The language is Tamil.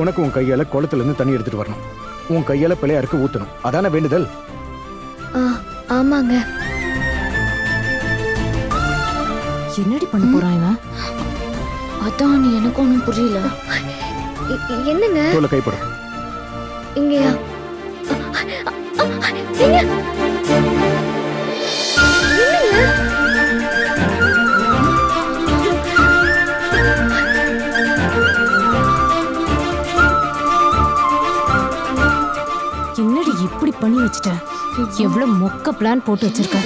உனக்கு உன் கையால குளத்துல இருந்து தண்ணி எடுத்துட்டு வரணும். உன் கையால பிள்ளையாருக்கு ஊத்தணும். அதான வேண்டுதல்? ஆமாங்க. என்னடி பண்ண போறான் இவன்? அதான் எனக்கு ஒண்ணும் புரியல. என்னங்க? தோல கைப்படும். இங்கயா? என்னங்க? என்னடி இப்படி பண்ணி வச்சுட்ட? எவ்வளவு மொக்க பிளான் போட்டு வச்சிருக்க.